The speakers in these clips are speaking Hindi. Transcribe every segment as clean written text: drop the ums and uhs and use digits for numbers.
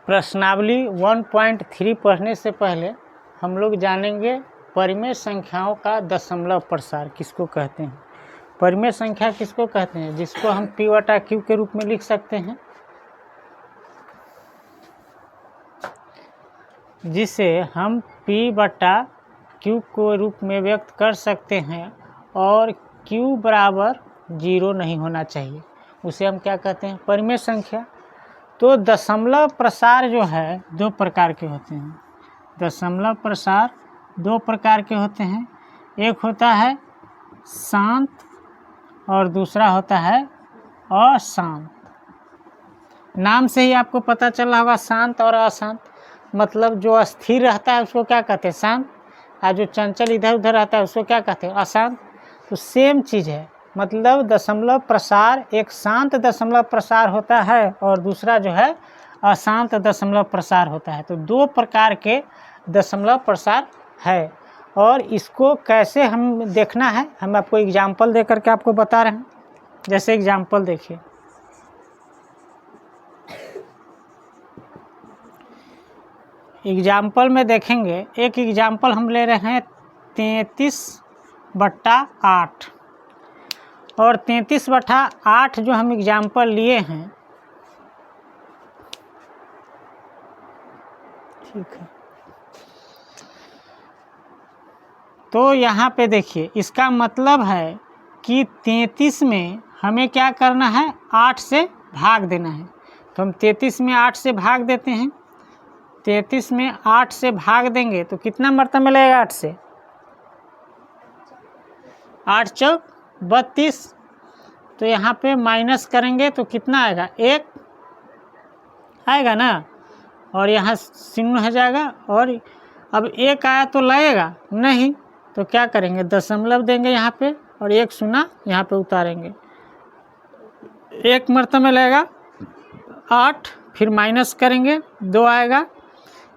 प्रश्नावली 1.3 पढ़ने से पहले हम लोग जानेंगे परिमेय संख्याओं का दशमलव प्रसार किसको कहते हैं। परिमेय संख्या किसको कहते हैं? जिसको हम P/Q के रूप में लिख सकते हैं, जिसे हम P/Q के रूप में व्यक्त कर सकते हैं और Q बराबर 0 नहीं होना चाहिए, उसे हम क्या कहते हैं? परिमेय संख्या। तो दशमलव प्रसार जो है दो प्रकार के होते हैं। दशमलव प्रसार दो प्रकार के होते हैं, एक होता है शांत और दूसरा होता है अशांत। नाम से ही आपको पता चल रहा होगा शांत और अशांत, मतलब जो स्थिर रहता है उसको क्या कहते हैं? शांत, और जो चंचल इधर उधर रहता है उसको क्या कहते हैं? अशांत। तो सेम चीज़ है, मतलब दशमलव प्रसार एक शांत दशमलव प्रसार होता है और दूसरा जो है अशांत दशमलव प्रसार होता है। तो दो प्रकार के दशमलव प्रसार है और इसको कैसे हम देखना है, हम आपको एग्जाम्पल दे करके आपको बता रहे हैं। जैसे एग्जाम्पल देखिए, एग्जाम्पल में देखेंगे, एक एग्जाम्पल हम ले रहे हैं 33/8 और 33/8 जो हम एग्जाम्पल लिए हैं, ठीक है। तो यहाँ पे देखिए, इसका मतलब है कि 33 में हमें क्या करना है? 8 से भाग देना है। तो हम 33 में 8 से भाग देते हैं। 33 में 8 से भाग देंगे तो कितना मरतबा मिलेगा? 8 से 8 चौक 32। तो यहाँ पे माइनस करेंगे तो कितना आएगा? 1 आएगा ना, और यहाँ शून्य हो जाएगा। और अब 1 आया तो लगेगा नहीं, तो क्या करेंगे? दशमलव देंगे यहाँ पे और 1 शून्य यहाँ पे उतारेंगे। 1 मरतबा लगेगा 8, फिर माइनस करेंगे 2 आएगा,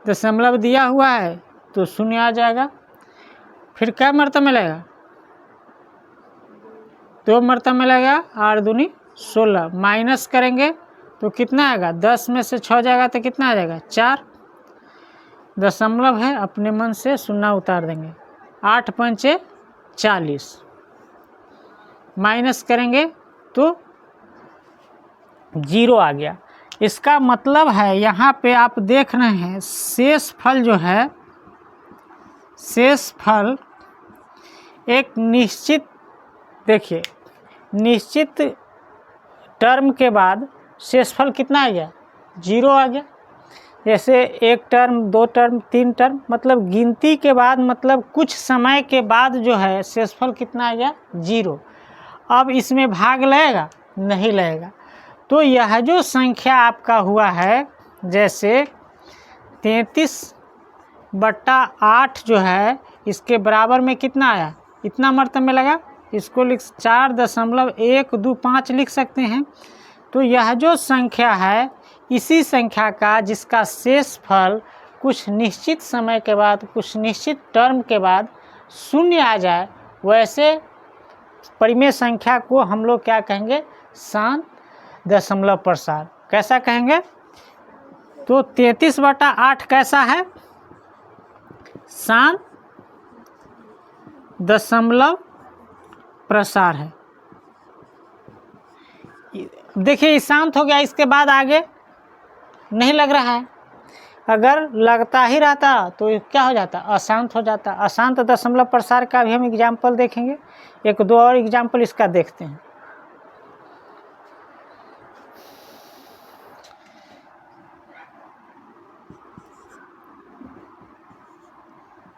दशमलव दिया हुआ है तो शून्य आ जाएगा। फिर क्या मरतबा मिलेगा? 2 मरतबा मिलेगा, 8 दूनी 16। माइनस करेंगे तो कितना आएगा? 10 में से 6 जाएगा तो कितना आ जाएगा? 4। दशमलव है, अपने मन से शून्य उतार देंगे। 8 पंचे 40, माइनस करेंगे तो 0 आ गया। इसका मतलब है यहाँ पे आप देख रहे हैं शेष फल जो है, शेष फल एक निश्चित, देखिए निश्चित टर्म के बाद शेषफल कितना आ गया? 0 आ गया। जैसे 1 टर्म 2 टर्म 3 टर्म, मतलब गिनती के बाद, मतलब कुछ समय के बाद जो है शेषफल कितना आ गया? 0। अब इसमें भाग लगेगा? नहीं लगेगा। तो यह जो संख्या आपका हुआ है, जैसे 33/8 जो है, इसके बराबर में कितना आया? इतना मरतबा में लगा, इसको लिख 4.125 लिख सकते हैं। तो यह जो संख्या है, इसी संख्या का जिसका शेष फल कुछ निश्चित समय के बाद, कुछ निश्चित टर्म के बाद शून्य आ जाए, वैसे परिमेय संख्या को हम लोग क्या कहेंगे? शांत दशमलव प्रसार। कैसा कहेंगे? तो 33/8 कैसा है? शांत दशमलव प्रसार है। देखिए ये शांत हो गया, इसके बाद आगे नहीं लग रहा है। अगर लगता ही रहता तो क्या हो जाता? अशांत हो जाता। अशांत दशमलव प्रसार का भी हम एग्जाम्पल देखेंगे। एक दो और एग्जाम्पल इसका देखते हैं।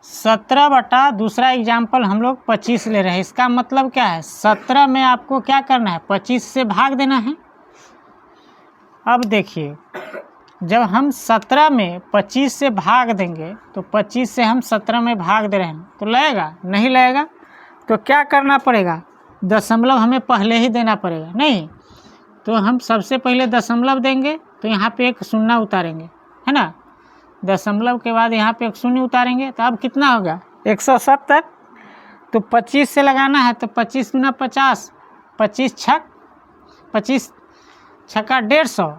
17 दूसरा एग्जाम्पल हम लोग 25 ले रहे हैं। इसका मतलब क्या है? 17 में आपको क्या करना है? 25 से भाग देना है। अब देखिए, जब हम 17 में 25 से भाग देंगे तो 25 से हम 17 में भाग दे रहे हैं, तो लगेगा? नहीं लगेगा। तो क्या करना पड़ेगा? दशमलव हमें पहले ही देना पड़ेगा। नहीं तो हम सबसे पहले दशमलव देंगे, तो यहाँ पे एक शून्य उतारेंगे, है ना। दशमलव के बाद यहाँ पे एक शून्य उतारेंगे, तो अब कितना होगा? 170। तो 25 से लगाना है, तो 25 गुना 50, 25 छक्का 150,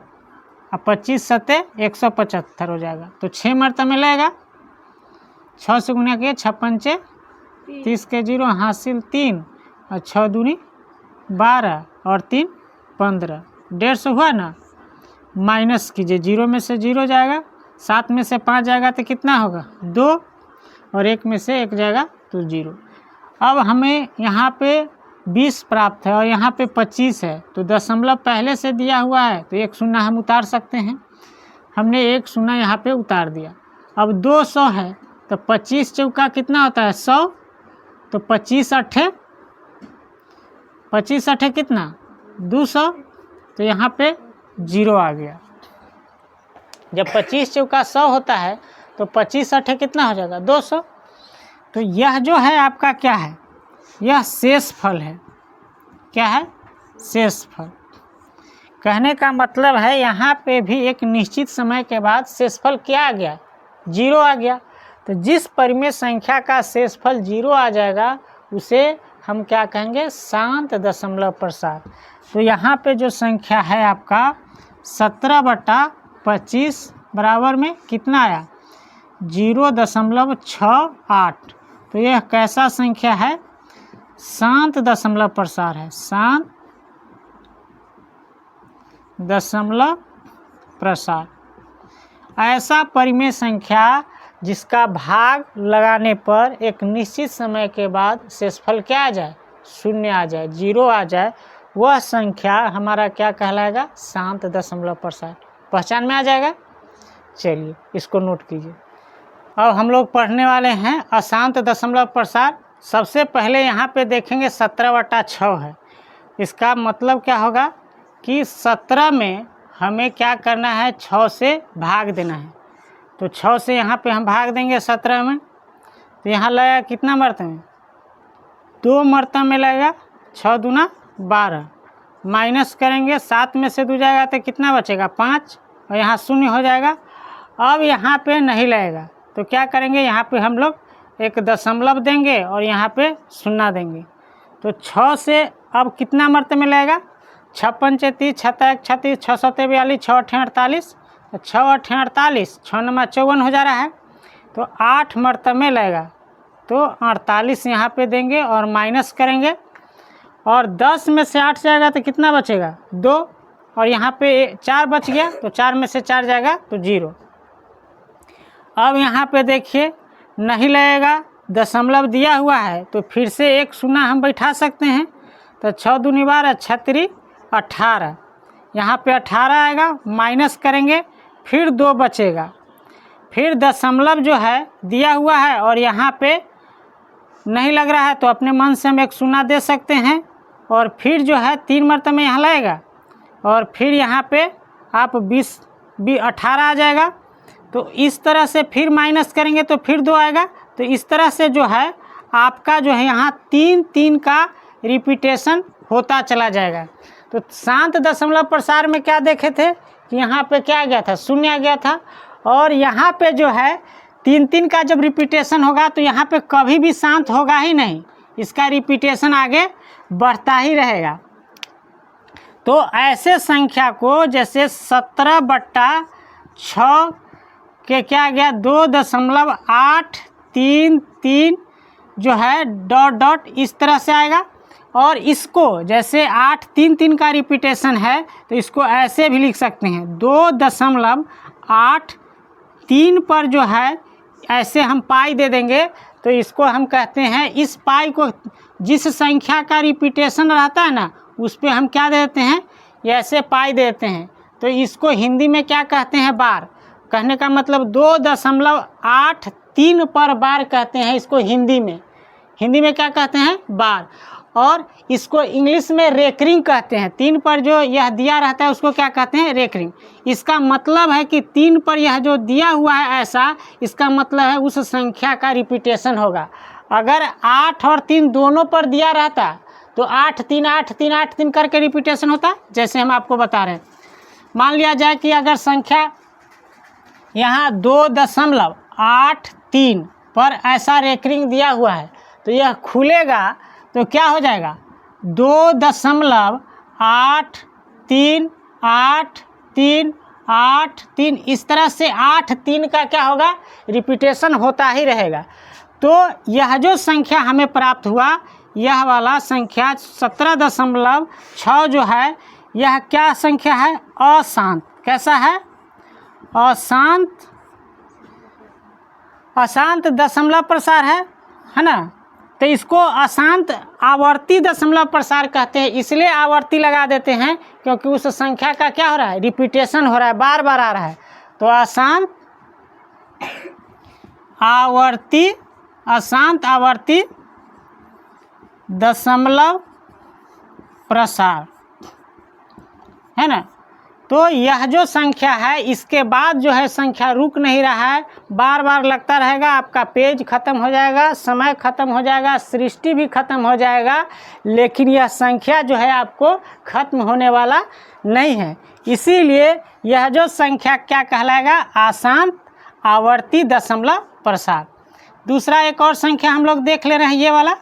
अब 25 सत्ते 175 हो जाएगा। तो 6 मरतबे लगेगा, 6 से गुना किए 6 पंचे 30 के 0 हासिल 3 और 6 दूनी 12 और 3 15, 150 हुआ ना। माइनस कीजिए, 0 में से 0 जाएगा, 7 में से 5 जाएगा तो कितना होगा 2 और 1 में से 1 जाएगा तो 0। अब हमें यहाँ पे 20 प्राप्त है और यहाँ पे 25 है, तो दशमलव पहले से दिया हुआ है तो 1 शून्य हम उतार सकते हैं। हमने 1 शून्य यहाँ पे उतार दिया। अब 200 है तो 25 चौका कितना होता है 100, तो 25 अट्ठे कितना 200, तो यहाँ पे 0 आ गया। जब 25 चौका 100 होता है तो 25 अट्ठे कितना हो जाएगा 200। तो यह जो है आपका क्या है, यह शेष फल है। क्या है, शेष फल। कहने का मतलब है यहाँ पे भी एक निश्चित समय के बाद शेषफल क्या आ गया 0 आ गया। तो जिस परिमेय संख्या का शेषफल 0 आ जाएगा उसे हम क्या कहेंगे, शांत दशमलव प्रसार। तो यहाँ पे जो संख्या है आपका 17/25 बराबर में कितना आया 0.68। तो यह कैसा संख्या है, शांत दशमलव प्रसार है, शांत दशमलव प्रसार। ऐसा परिमेय संख्या जिसका भाग लगाने पर एक निश्चित समय के बाद शेषफल क्या आ जाए 0 आ जाए, 0 आ जाए, वह संख्या हमारा क्या कहलाएगा, शांत दशमलव प्रसार। पहचान में आ जाएगा। चलिए इसको नोट कीजिए। अब हम लोग पढ़ने वाले हैं अशांत दशमलव प्रसार। सबसे पहले यहाँ पे देखेंगे 17/6 है। इसका मतलब क्या होगा कि 17 में हमें क्या करना है, 6 से भाग देना है। तो 6 से यहाँ पे हम भाग देंगे 17 में, तो यहाँ लगेगा कितना मरतबे 2 मरतबे लगेगा, 6 दूना 12, माइनस करेंगे 7 में से 2 जाएगा तो कितना बचेगा 5 और यहाँ 0 हो जाएगा। अब यहाँ पे नहीं लगेगा तो क्या करेंगे, यहाँ पे हम लोग एक दशमलव देंगे और यहाँ पे 0 देंगे। तो 6 से अब कितना मरतबे लगेगा, 6 पंचे 30, 6 1 36, 6 7 42, 6 8 48, 6 8 48, 6 9 54 हो जा रहा है। तो 8 मरतबे लगेगा, तो 48 यहाँ पे देंगे और माइनस करेंगे और 10 में से 8 जाएगा तो कितना बचेगा 2 और यहाँ पे 4 बच गया, तो 4 में से 4 जाएगा तो 0। अब यहाँ पे देखिए नहीं लगेगा, दशमलव दिया हुआ है तो फिर से 1 शून्य हम बैठा सकते हैं। तो 6 दूनी 12, 36 18, यहाँ पे 18 आएगा, माइनस करेंगे फिर 2 बचेगा, फिर दशमलव जो है दिया हुआ है और यहाँ पे नहीं लग रहा है तो अपने मन से हम 1 शून्य दे सकते हैं और फिर जो है 3 मरतबे यहाँ लगेगा और फिर यहाँ पे आप 18 आ जाएगा। तो इस तरह से फिर माइनस करेंगे तो फिर 2 आएगा। तो इस तरह से जो है आपका जो है यहाँ 3 का रिपीटेशन होता चला जाएगा। तो शांत दशमलव प्रसार में क्या देखे थे कि यहाँ पे क्या आ गया था 0 आ गया था और यहाँ पे जो है 3 का जब रिपीटेशन होगा तो यहाँ पे कभी भी शांत होगा ही नहीं, इसका रिपीटेशन आगे बढ़ता ही रहेगा। तो ऐसे संख्या को जैसे 17/6 के क्या आ गया 2.833 जो है डॉट इस तरह से आएगा। और इसको जैसे 833 का रिपीटेशन है तो इसको ऐसे भी लिख सकते हैं 2.83 पर जो है ऐसे हम पाई दे देंगे तो इसको हम कहते हैं, इस पाई को जिस संख्या का रिपीटेशन रहता है ना उस पे हम क्या देते हैं, ऐसे पाई देते हैं। तो इसको हिंदी में क्या कहते हैं बार। कहने का मतलब 2.83 पर बार कहते हैं इसको हिंदी में क्या कहते हैं बार। और इसको इंग्लिश में रेकरिंग कहते हैं। 3 पर जो यह दिया रहता है उसको क्या कहते हैं रेकरिंग। इसका मतलब है कि 3 पर यह जो दिया हुआ है ऐसा, इसका मतलब है उस संख्या का रिपीटेशन होगा। अगर 8 और 3 दोनों पर दिया रहता तो 8 3 8 3 8 3 करके रिपीटेशन होता, जैसे हम आपको बता रहे हैं। मान लिया जाए कि अगर संख्या यहाँ 2.83 पर ऐसा रेकरिंग दिया हुआ है तो यह खुलेगा तो क्या हो जाएगा 2.8383 8 3, इस तरह से 8 3 का क्या होगा, रिपीटेशन होता ही रहेगा। तो यह जो संख्या हमें प्राप्त हुआ, यह वाला संख्या 17.6 जो है, यह क्या संख्या है, अशांत। कैसा है, अशांत दशमलव प्रसार है ना। तो इसको अशांत आवर्ती दशमलव प्रसार कहते हैं, इसलिए आवर्ती लगा देते हैं क्योंकि उस संख्या का क्या हो रहा है, रिपीटेशन हो रहा है, बार बार आ रहा है। तो अशांत आवर्ती दशमलव प्रसार है ना। तो यह जो संख्या है, इसके बाद जो है संख्या रुक नहीं रहा है, बार बार लगता रहेगा। आपका पेज खत्म हो जाएगा, समय खत्म हो जाएगा, सृष्टि भी खत्म हो जाएगा, लेकिन यह संख्या जो है आपको खत्म होने वाला नहीं है। इसीलिए यह जो संख्या क्या कहलाएगा, अशांत आवर्ती दशमलव प्रसार। दूसरा एक और संख्या हम लोग देख ले रहे हैं, ये वाला।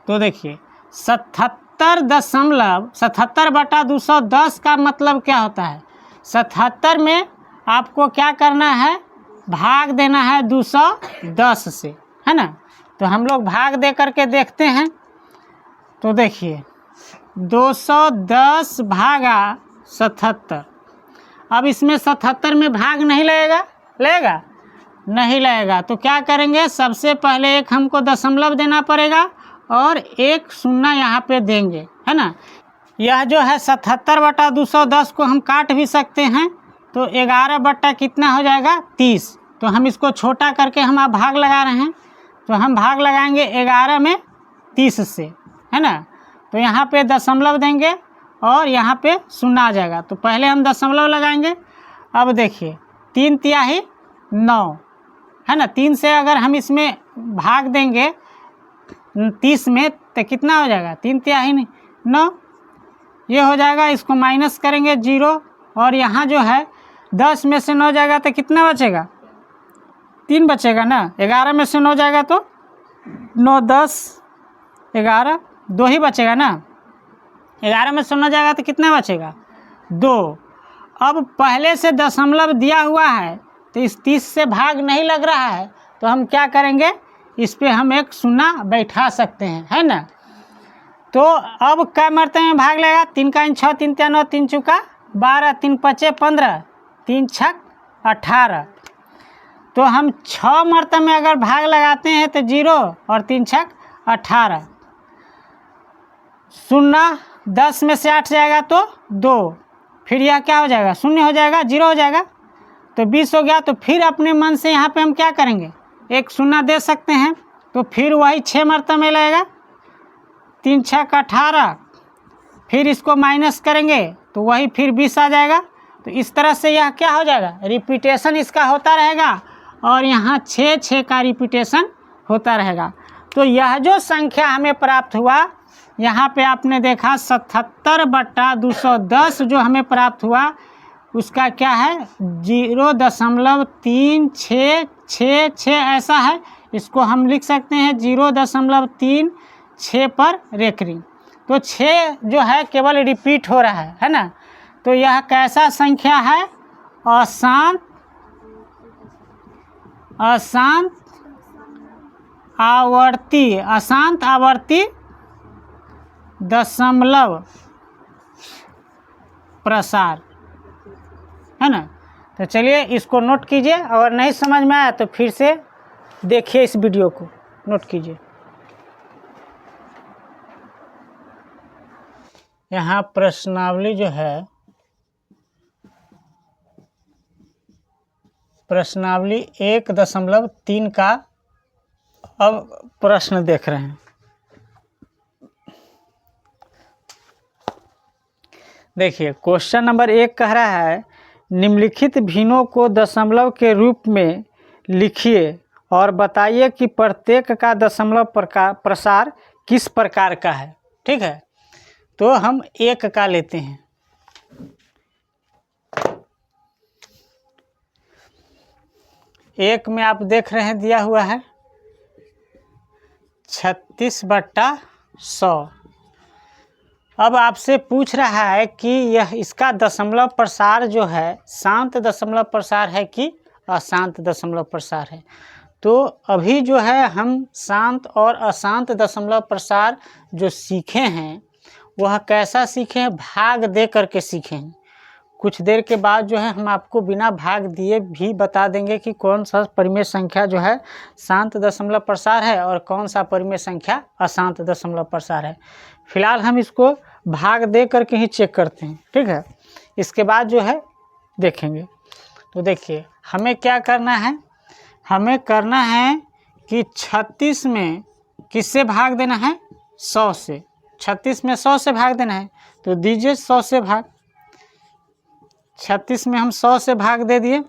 तो देखिए 77.210 का मतलब क्या होता है, 77 में आपको क्या करना है, भाग देना है 210 से, है ना। तो हम लोग भाग दे करके देखते हैं। तो देखिए 210 भागा 77। अब इसमें 77 में भाग नहीं लगेगा नहीं लगेगा। तो क्या करेंगे, सबसे पहले एक हमको दशमलव देना पड़ेगा और एक शून्य यहाँ पे देंगे, है ना। यह जो है 77/210 को हम काट भी सकते हैं। तो 11 बट्टा कितना हो जाएगा, 30। तो हम इसको छोटा करके हम आप भाग लगा रहे हैं, तो हम भाग लगाएंगे 11 में 30 से, है ना। तो यहाँ पे दशमलव देंगे और यहाँ पे शून्य आ जाएगा। तो पहले हम दशमलव लगाएंगे। अब देखिए 3 तिहाई 9, है ना। 3 से अगर हम इसमें भाग देंगे 30 में तो कितना हो जाएगा, 3 तिहाई 9, ये हो जाएगा। इसको माइनस करेंगे 0, और यहाँ जो है 10 में से 9 जाएगा तो कितना बचेगा, 3 बचेगा ना। 11 में से 9 जाएगा तो 9 10 11, 2 ही बचेगा ना। 11 में से 9 जाएगा तो कितना बचेगा, 2। अब पहले से दशमलव दिया हुआ है तो इस 30 से भाग नहीं लग रहा है, तो हम क्या करेंगे, इस पे हम एक शून्य बैठा सकते हैं, है ना। तो अब क्या मरते में भाग लगेगा, 3 का 6, 3 3 9, 3 चौका 12, 3 5 15, 3 6 18। तो हम 6 मरतबे में अगर भाग लगाते हैं तो 0 और 3 6 18। शून्य 10 में से 8 जाएगा तो 2, फिर यह क्या हो जाएगा, शून्य हो जाएगा, 0 हो जाएगा, तो 20 हो गया। तो फिर अपने मन से यहाँ पे हम क्या करेंगे, एक शून्य दे सकते हैं। तो फिर वही 6 मरतबे में लगेगा, 3 6 18, फिर इसको माइनस करेंगे तो वही फिर 20 आ जाएगा। तो इस तरह से यह क्या हो जाएगा, रिपीटेशन इसका होता रहेगा, और यहाँ 6 6 का रिपीटेशन होता रहेगा। तो यह जो संख्या हमें प्राप्त हुआ, यहाँ पे आपने देखा 77/210 जो हमें प्राप्त हुआ, उसका क्या है, 0.366 ऐसा है। इसको हम लिख सकते हैं 0.36 पर रेकरिंग। तो 6 जो है केवल रिपीट हो रहा है ना। तो यह कैसा संख्या है, अशांत आवर्ती दशमलव प्रसार, है ना। तो चलिए इसको नोट कीजिए, अगर नहीं समझ में आया तो फिर से देखिए, इस वीडियो को नोट कीजिए। यहाँ प्रश्नावली जो है, प्रश्नावली 1.3 का अब प्रश्न देख रहे हैं। देखिए क्वेश्चन नंबर 1 कह रहा है, निम्नलिखित भिन्नों को दशमलव के रूप में लिखिए और बताइए कि प्रत्येक का दशमलव प्रसार किस प्रकार का है। ठीक है, तो हम 1 का लेते हैं। एक में आप देख रहे हैं दिया हुआ है 36/100। अब आपसे पूछ रहा है कि यह इसका दशमलव प्रसार जो है शांत दशमलव प्रसार है कि अशांत दशमलव प्रसार है। तो अभी जो है हम शांत और अशांत दशमलव प्रसार जो सीखे हैं वह कैसा सीखे हैं, भाग दे करके सीखे हैं। कुछ देर के बाद जो है हम आपको बिना भाग दिए भी बता देंगे कि कौन सा परिमेय संख्या जो है शांत दशमलव प्रसार है और कौन सा परिमेय संख्या अशांत दशमलव प्रसार है। फिलहाल हम इसको भाग दे करके ही चेक करते हैं, ठीक है। इसके बाद जो है देखेंगे। तो देखिए हमें क्या करना है, हमें करना है कि 36 में किससे भाग देना है, 100 से। 36 में 100 से भाग देना है, तो दीजिए 100 से भाग। 36 में हम 100 से भाग दे दिए।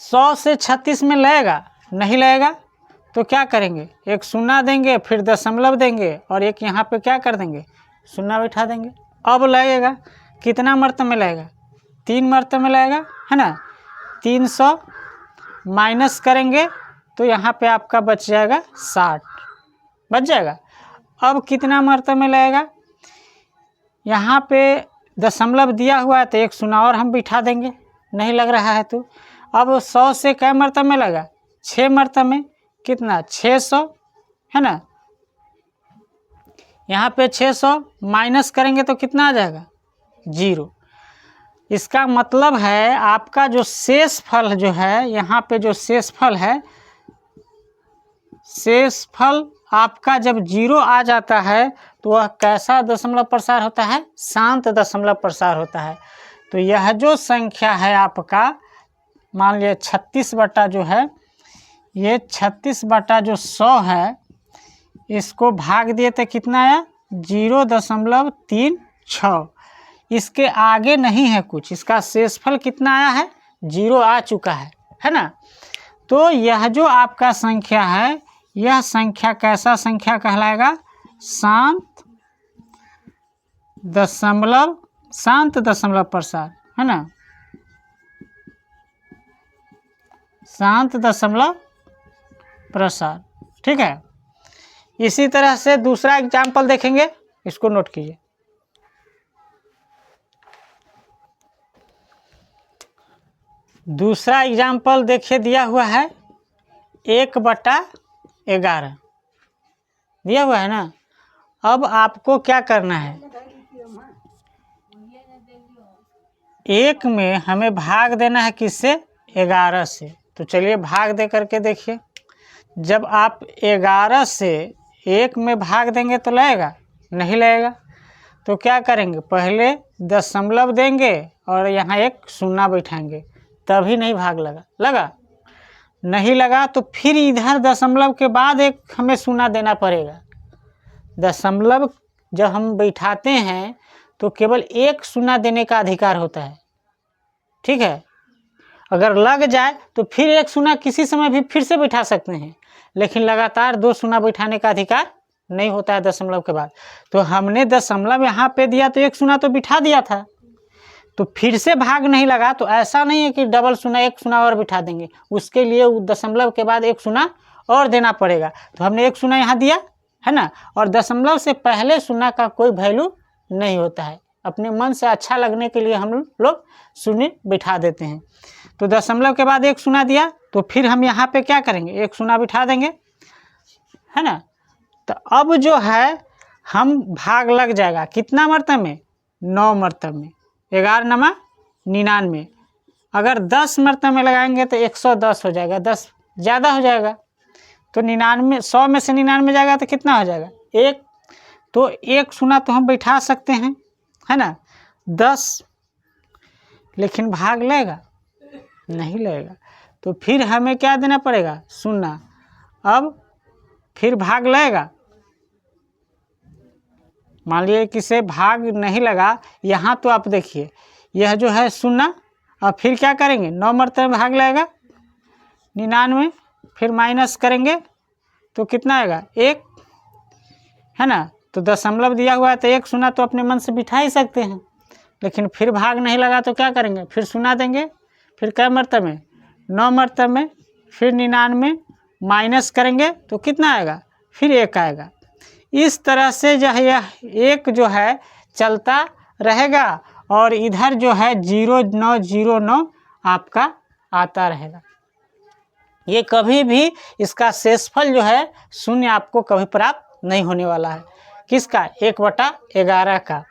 100 से 36 में लगेगा, नहीं लगेगा तो क्या करेंगे, एक शून्य देंगे, फिर दशमलव देंगे और एक यहाँ पे क्या कर देंगे, शून्य बैठा देंगे। अब लगेगा, कितना मर्तबा में लगेगा, 3 मर्तबा में लगेगा, है ना। 300 माइनस करेंगे तो यहाँ पे आपका बच जाएगा 60, बच जाएगा। अब कितना मर्तबा में लगेगा, यहाँ पे दशमलव दिया हुआ है तो एक शून्य और हम बिठा देंगे, नहीं लग रहा है तो। अब 100 से कै मर्तबा में लगा, 6 मर्तबा में, कितना 600, है ना। यहाँ पे 600 माइनस करेंगे तो कितना आ जाएगा, 0। इसका मतलब है आपका जो शेषफल जो है, यहाँ पे जो शेषफल है, शेषफल आपका जब 0 आ जाता है तो वह कैसा दशमलव प्रसार होता है, शांत दशमलव प्रसार होता है। तो यह जो संख्या है आपका, मान लिया 36 बटा जो है, ये 36 बटा जो 100 है, इसको भाग दिए तो कितना आया, 0.36। इसके आगे नहीं है कुछ, इसका शेषफल कितना आया है, 0 आ चुका है ना। तो यह जो आपका संख्या है, यह संख्या कैसा संख्या कहलाएगा, शांत दशमलव प्रसार, है ना, शांत दशमलव प्रसार, ठीक है। इसी तरह से दूसरा एग्जाम्पल देखेंगे, इसको नोट कीजिए। दूसरा एग्जाम्पल देखिए दिया हुआ है 1/11 दिया हुआ है ना। अब आपको क्या करना है, 1 में हमें भाग देना है किससे, 11 से। तो चलिए भाग दे करके देखिए। जब आप 11 से 1 में भाग देंगे तो लगेगा, नहीं लगेगा। तो क्या करेंगे, पहले दशमलव देंगे और यहाँ एक शून्य बैठाएंगे, तभी नहीं भाग लगा नहीं लगा तो फिर इधर दशमलव के बाद एक हमें शून्य देना पड़ेगा। दशमलव जब हम बैठाते हैं तो केवल एक शून्य देने का अधिकार होता है, ठीक है। अगर लग जाए तो फिर एक शून्य किसी समय भी फिर से बैठा सकते हैं, लेकिन लगातार 2 शून्य बैठाने का अधिकार नहीं होता है दशमलव के बाद। तो हमने दशमलव यहाँ पे दिया तो एक शून्य तो बिठा दिया था, तो फिर से भाग नहीं लगा। तो ऐसा नहीं है कि डबल शून्य, एक शून्य और बिठा देंगे, उसके लिए दशमलव के बाद एक शून्य और देना पड़ेगा। तो हमने एक शून्य यहाँ दिया, है ना। और दशमलव से पहले शून्य का कोई वैल्यू नहीं होता है, अपने मन से अच्छा लगने के लिए हम लोग शून्य बिठा देते हैं। तो दशमलव के बाद एक शून्य दिया तो फिर हम यहाँ पे क्या करेंगे, एक शून्य बिठा देंगे, है ना। तो अब जो है हम भाग लग जाएगा कितना मर्तबा में, 9 मर्तबा में, 11 नमा 99। अगर 10 मर्तबा में लगाएंगे तो 110 हो जाएगा, 10 ज़्यादा हो जाएगा। तो 99, 100 में से 99 जाएगा तो कितना हो जाएगा, 1। तो एक शून्य तो हम बैठा सकते हैं, है ना, 10। लेकिन भाग लगेगा, नहीं लगेगा। तो फिर हमें क्या देना पड़ेगा, शून्य। अब फिर भाग लगेगा, मान लीजिए किसे भाग नहीं लगा यहाँ, तो आप देखिए यह जो है शून्य, अब फिर क्या करेंगे, 9 मर्तबा में भाग लगेगा 99, फिर माइनस करेंगे तो कितना आएगा, 1, है ना। तो दशमलव दिया हुआ है तो एक शून्य तो अपने मन से बिठा ही सकते हैं, लेकिन फिर भाग नहीं लगा तो क्या करेंगे, फिर शून्य देंगे, फिर कै मर्तबा में, 9 मर्तबा में, फिर 99 माइनस करेंगे तो कितना आएगा, फिर 1 आएगा। इस तरह से जो है यह एक जो है चलता रहेगा और इधर जो है 0,909 आपका आता रहेगा। ये कभी भी इसका शेषफल जो है शून्य आपको कभी प्राप्त नहीं होने वाला है। किसका? 1/11 का।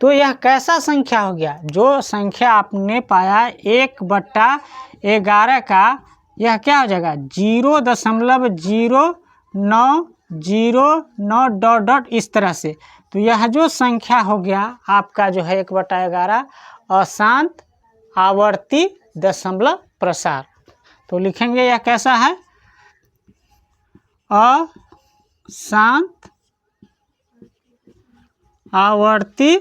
तो यह कैसा संख्या हो गया? जो संख्या आपने पाया 1/11 का, यह क्या हो जाएगा? 0.0909 डॉट डॉट इस तरह से। तो यह जो संख्या हो गया आपका जो है 1/11 अशांत आवर्ती दशमलव प्रसार। तो लिखेंगे यह कैसा है? अशांत आवर्ती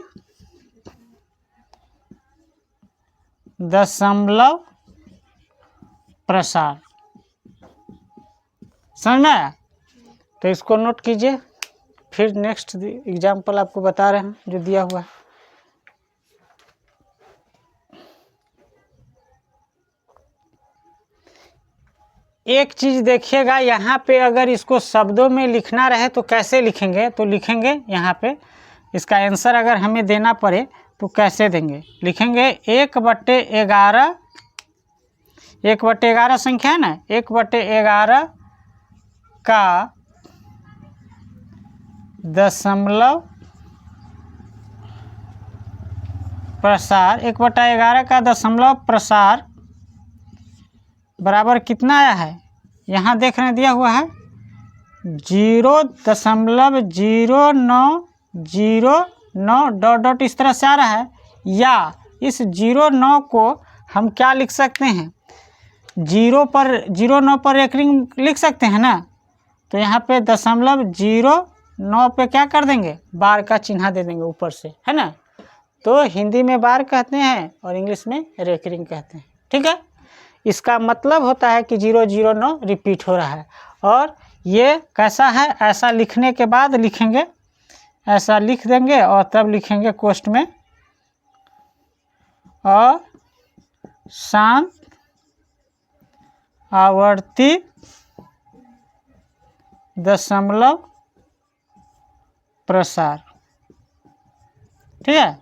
दशमलव प्रसार। समझ में आया? तो इसको नोट कीजिए, फिर नेक्स्ट एग्जाम्पल आपको बता रहे हैं जो दिया हुआ है। एक चीज़ देखिएगा, यहाँ पे अगर इसको शब्दों में लिखना रहे तो कैसे लिखेंगे? तो लिखेंगे यहाँ पे इसका आंसर अगर हमें देना पड़े तो कैसे देंगे? लिखेंगे 1/11, 1/11 संख्या है ना, 1/11 का दशमलव प्रसार, 1/11 का दशमलव प्रसार बराबर कितना आया है? यहाँ देख रहे हैं दिया हुआ है 0.0909 डॉट डॉट इस तरह से आ रहा है। या इस 09 को हम क्या लिख सकते हैं? 0.9 पर एक रिंग लिख सकते हैं ना। तो यहाँ पे 0.09 पे क्या कर देंगे? बार का चिन्ह दे देंगे ऊपर से, है ना। तो हिंदी में बार कहते हैं और इंग्लिश में रेकरिंग कहते हैं। ठीक है, इसका मतलब होता है कि 009 रिपीट हो रहा है। और ये कैसा है? ऐसा लिखने के बाद लिखेंगे, ऐसा लिख देंगे और तब लिखेंगे कोष्ठ में अशांत आवर्ती दशमलव प्रसार। ठीक है,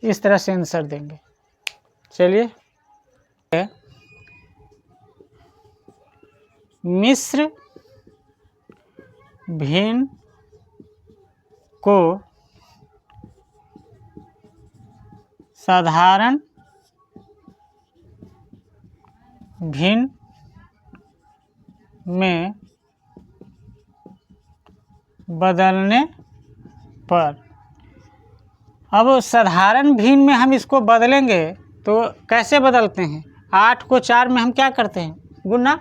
इस तरह से आंसर देंगे। चलिए, मिश्र भिन्न को साधारण भिन्न में बदलने पर, अब साधारण भिन्न में हम इसको बदलेंगे तो कैसे बदलते हैं? 8 को 4 में हम क्या करते हैं? गुना।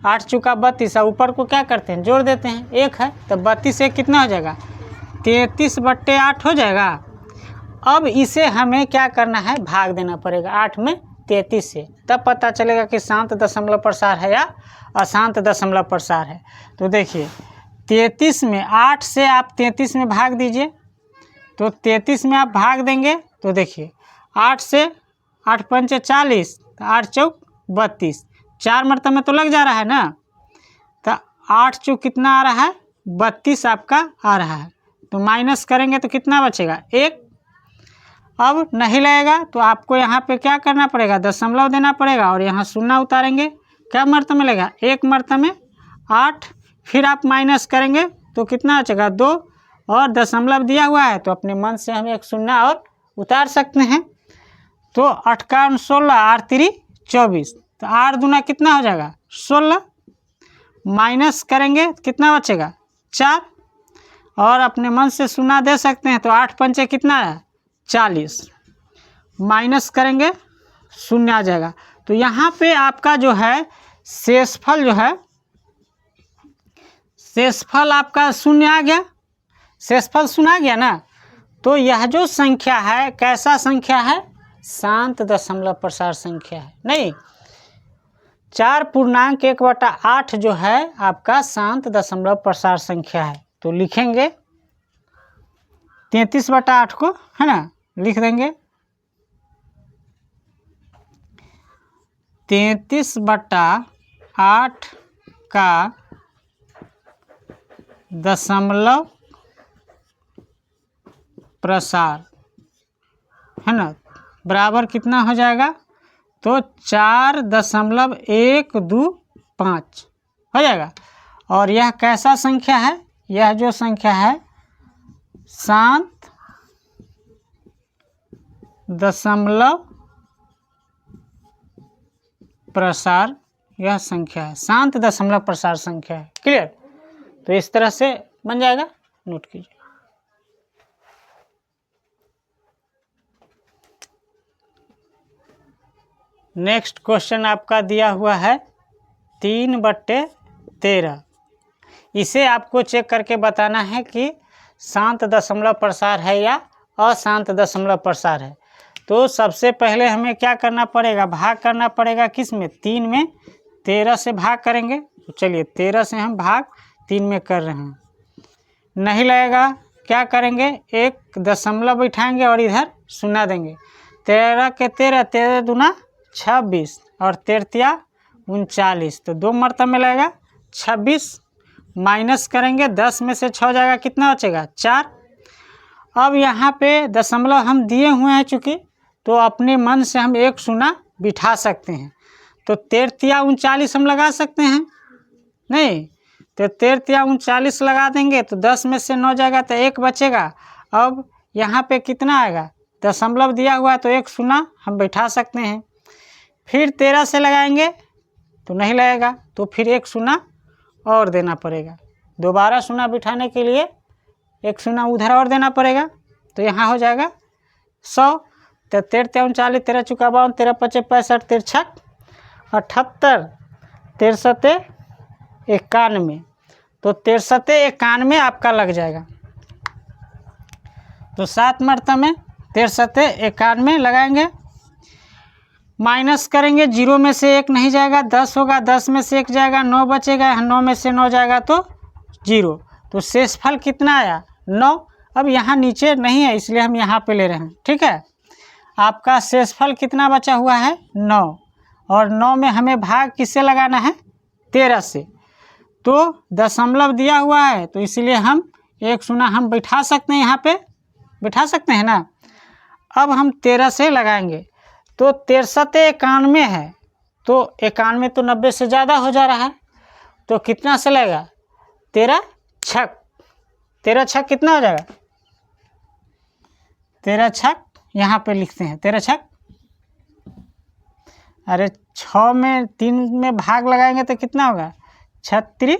8 चौका 32 और ऊपर को क्या करते हैं? जोड़ देते हैं, 1 है तो 32 से कितना हो जाएगा? 33/8 हो जाएगा। अब इसे हमें क्या करना है? भाग देना पड़ेगा 8 में 33 से, तब पता चलेगा कि शांत दशमलव प्रसार है या अशांत दशमलव प्रसार है। तो देखिए 33 में 8 से आप 33 में भाग दीजिए, तो 33 में आप भाग देंगे तो देखिए 8 से 8 पंचे 40, 8 चौक 32, 4 मरतबे तो लग जा रहा है ना। तो 8 चौक कितना आ रहा है? 32 आपका आ रहा है। तो माइनस करेंगे तो कितना बचेगा? 1। अब नहीं लगेगा तो आपको यहाँ पे क्या करना पड़ेगा? दशमलव देना पड़ेगा और यहाँ शून्य उतारेंगे। क्या मरतबे लगेगा? 1 मरतबे 8, फिर आप माइनस करेंगे तो कितना बचेगा? 2, और दशमलव दिया हुआ है तो अपने मन से हम एक शून्य और उतार सकते हैं। तो 8 का 16, 8 3 24, तो 8 दूना कितना हो जाएगा? 16। माइनस करेंगे तो कितना बचेगा? 4, और अपने मन से शून्य दे सकते हैं। तो 8 पंचे कितना है? 40। माइनस करेंगे शून्य आ जाएगा। तो यहाँ पे आपका जो है शेषफल जो है, शेषफल आपका शून्य आ गया। शेषफल शून्य आ गया ना। तो यह जो संख्या है कैसा संख्या है? शांत दशमलव प्रसार संख्या है। नहीं, 4.1/8 जो है आपका शांत दशमलव प्रसार संख्या है। तो लिखेंगे 33/8 को, है ना, लिख देंगे 33/8 का दशमलव प्रसार, है ना, बराबर कितना हो जाएगा, तो 4.125 हो जाएगा। और यह कैसा संख्या है, यह जो संख्या है शांत दशमलव प्रसार, यह संख्या है, शांत दशमलव प्रसार संख्या है। क्लियर? तो इस तरह से बन जाएगा, नोट कीजिए। नेक्स्ट क्वेश्चन आपका दिया हुआ है 3/13। इसे आपको चेक करके बताना है कि शांत दशमलव प्रसार है या अशांत दशमलव प्रसार है। तो सबसे पहले हमें क्या करना पड़ेगा, भाग करना पड़ेगा किस में, 3 में। 13 से भाग करेंगे, तो चलिए 13 से हम भाग 3 में कर रहे हैं। नहीं लगेगा, क्या करेंगे, एक दशमलव बैठाएंगे और इधर शून्य देंगे। 13 के 13, 13 दूना 26 और 13 39, तो 2 मरतबे लगेगा 26। माइनस करेंगे, 10 में से 6 जाएगा, कितना बचेगा, 4। अब यहाँ पे दशमलव हम दिए हुए हैं चूँकि, तो अपने मन से हम एक शून्य बिठा सकते हैं। तो 13 39 हम लगा सकते हैं, नहीं, तो 13 39 लगा देंगे, तो 10 में से 9 जाएगा तो 1 बचेगा। अब यहाँ पे कितना आएगा, दशमलव दिया हुआ है तो एक शून्य हम बैठा सकते हैं। फिर 13 से लगाएंगे तो नहीं लगेगा, तो फिर एक शून्य और देना पड़ेगा। दोबारा शून्य बिठाने के लिए एक शून्य उधर और देना पड़ेगा, तो यहाँ हो जाएगा 100। तो 13 39, 13 चौका 52, 13 पचे 65, 13 छक 78, 13 91, तो 13 91 आपका लग जाएगा। तो 7 मरतबे में 13 91 लगाएंगे, माइनस करेंगे, 0 में से 1 नहीं जाएगा, 10 होगा, 10 में से 1 जाएगा, 9 बचेगा, 9 में से 9 जाएगा तो 0। तो शेषफल कितना आया, 9। अब यहाँ नीचे नहीं है इसलिए हम यहाँ पे ले रहे हैं, ठीक है। आपका शेषफल कितना बचा हुआ है, 9, और 9 में हमें भाग किससे लगाना है, 13 से। तो दशमलव दिया हुआ है तो इसीलिए हम एक शून्य हम बैठा सकते हैं, यहाँ पे बैठा सकते हैं ना। अब हम 13 से लगाएंगे, तो 13 91 है, तो 91 तो 90 से ज़्यादा हो जा रहा है, तो कितना से लगेगा, 13 छक, 13 छक कितना हो जाएगा, 13 छक यहाँ पे लिखते हैं, 13 छक, अरे 6 में 3 में भाग लगाएंगे तो कितना होगा, 36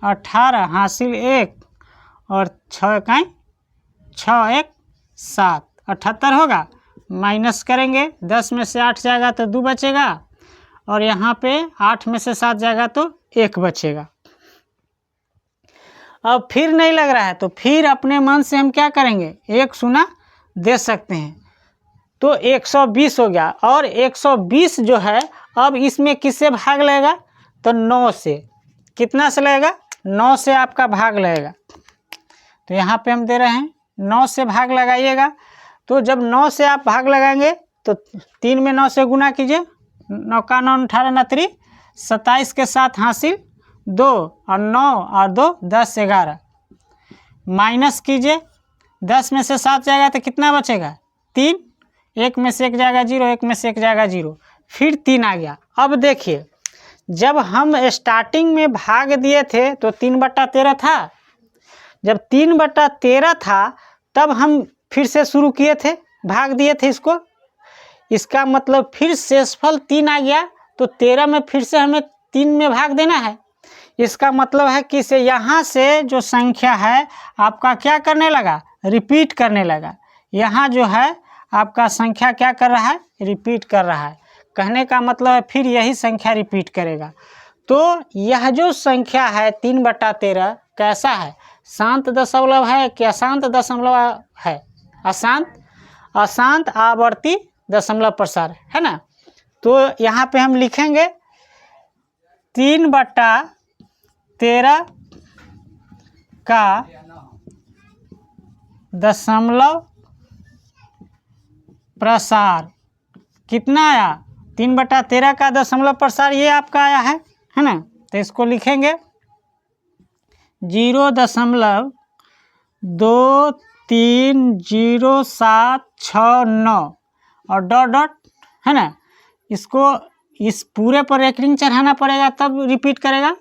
18 हासिल 1 और 6 इकाई 6 1 7, 78 होगा। माइनस करेंगे, 10 में से 8 जाएगा तो 2 बचेगा, और यहाँ पे 8 में से 7 जाएगा तो 1 बचेगा। अब फिर नहीं लग रहा है तो फिर अपने मन से हम क्या करेंगे, एक शून्य दे सकते हैं, तो 120 हो गया। और 120 जो है, अब इसमें किससे भाग लगेगा, तो 9 से। कितना से लगेगा, 9 से आपका भाग लगेगा। तो यहाँ पे हम दे रहे हैं 9 से भाग लगाइएगा। तो जब 9 से आप भाग लगाएंगे तो 3 में 9 से गुना कीजिए, 9 का 9 18 9 27 के साथ हासिल 2 और 9 और 2 10 11, माइनस कीजिए, 10 में से 7 जाएगा तो कितना बचेगा, 3, 1 में से 1 जाएगा 0, 1 में से 1 जाएगा 0, फिर 3 आ गया। अब देखिए, जब हम स्टार्टिंग में भाग दिए थे तो 3/13 था। जब 3/13 था तब हम फिर से शुरू किए थे, भाग दिए थे इसको। इसका मतलब फिर शेषफल 3 आ गया, तो 13 में फिर से हमें 3 में भाग देना है। इसका मतलब है कि से यहाँ से जो संख्या है आपका क्या करने लगा, रिपीट करने लगा। यहाँ जो है आपका संख्या क्या कर रहा है, रिपीट कर रहा है। कहने का मतलब है फिर यही संख्या रिपीट करेगा। तो यह जो संख्या है 3/13 कैसा है, शांत दशमलव है कि अशांत दशमलव है, अशांत आवर्ती दशमलव प्रसार है ना। तो यहाँ पे हम लिखेंगे 3/13 का दशमलव प्रसार कितना आया, 3/13 का दशमलव प्रसार ये आपका आया है ना। तो इसको लिखेंगे 0.2 2307669 और डॉट डॉट है ना, इसको इस पूरे पर एक रिंग चढ़ाना पड़ेगा तब रिपीट करेगा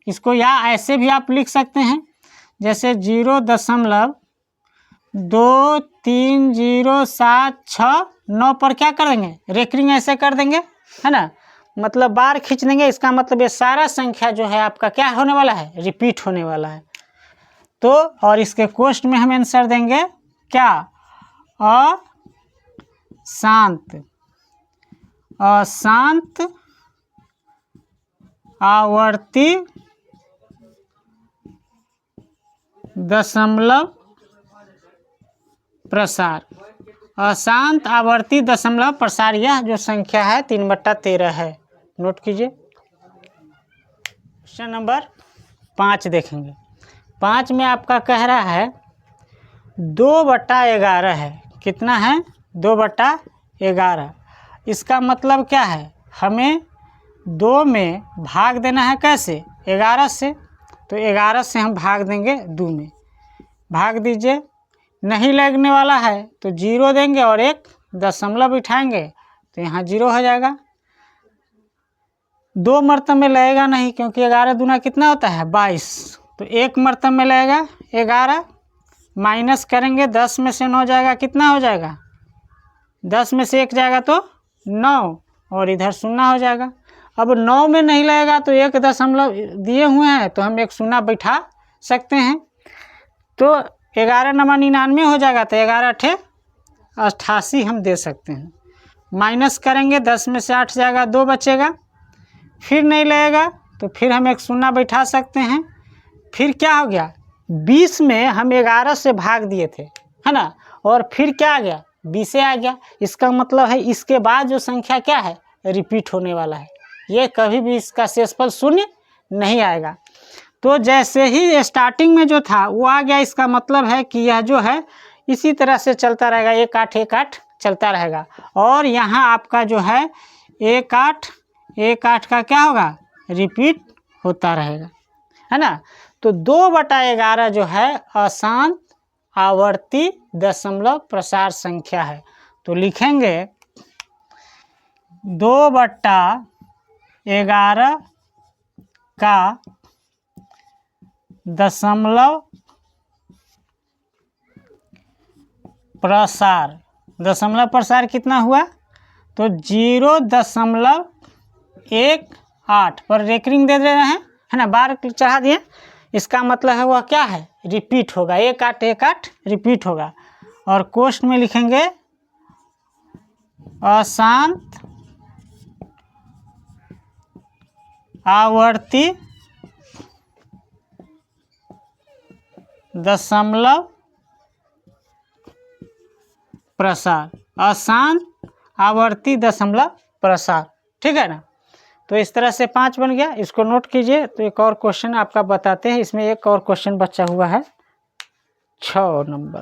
इसको, या ऐसे भी आप लिख सकते हैं जैसे 0.2307669 पर क्या कर देंगे, रेकरिंग ऐसे कर देंगे है ना, मतलब बार खींच देंगे। इसका मतलब ये सारा संख्या जो है आपका क्या होने वाला है, रिपीट होने वाला है। तो और इसके कोष्ट में हम आंसर देंगे क्या, अशांत आवर्ती दशमलव प्रसार। अशांत आवर्ती दशमलव प्रसार यह जो संख्या है 3/13 है। नोट कीजिए। क्वेश्चन नंबर 5 देखेंगे। 5 में आपका कह रहा है 2/11 है। कितना है, 2/11। इसका मतलब क्या है, हमें 2 में भाग देना है कैसे, 11 से। तो 11 से हम भाग देंगे 2 में, भाग दीजिए। नहीं लगने वाला है तो 0 देंगे और एक दशमलव बिठाएंगे तो यहाँ 0 हो जाएगा। 2 मरतब में लगेगा नहीं, क्योंकि 11 दूना कितना होता है 22। तो 1 मरतब में लगेगा 11, माइनस करेंगे 10 में से 9 जाएगा, कितना हो जाएगा, 10 में से 1 जाएगा तो 9 और इधर 0 हो जाएगा। अब 9 में नहीं लगेगा तो एक दशमलव दिए हुए हैं तो हम एक 0 बैठा सकते हैं। तो 11 9 99 हो जाएगा, तो 11 8 88 हम दे सकते हैं। माइनस करेंगे 10 में से 8 जाएगा, 2 बचेगा। फिर नहीं लगेगा तो फिर हम एक 0 बैठा सकते हैं। फिर क्या हो गया, 20 में हम 11 से भाग दिए थे है ना, और फिर क्या आ गया, 20 आ गया। इसका मतलब है इसके बाद जो संख्या क्या है, रिपीट होने वाला है। ये कभी भी इसका शेषफल 0 नहीं आएगा। तो जैसे ही स्टार्टिंग में जो था वो आ गया, इसका मतलब है कि यह जो है इसी तरह से चलता रहेगा, 1 8 1 8 चलता रहेगा। और यहाँ आपका जो है 1 8 1 8 का क्या होगा, रिपीट होता रहेगा है ना। तो 2/11 जो है अशांत आवर्ती दशमलव प्रसार संख्या है। तो लिखेंगे 2/11 का दशमलव प्रसार। दशमलव प्रसार कितना हुआ, तो 0.18 पर रेकरिंग दे रहे हैं है ना, बार चढ़ा दिए। इसका मतलब है वह क्या है, रिपीट होगा, 1 8 1 8 रिपीट होगा। और कोष्ट में लिखेंगे अशांत आवर्ती दशमलव प्रसार। अशांत आवर्ती दशमलव प्रसार, ठीक है ना। तो इस तरह से 5 बन गया, इसको नोट कीजिए। तो एक और क्वेश्चन आपका बताते हैं, इसमें एक और क्वेश्चन बचा हुआ है 6 नंबर।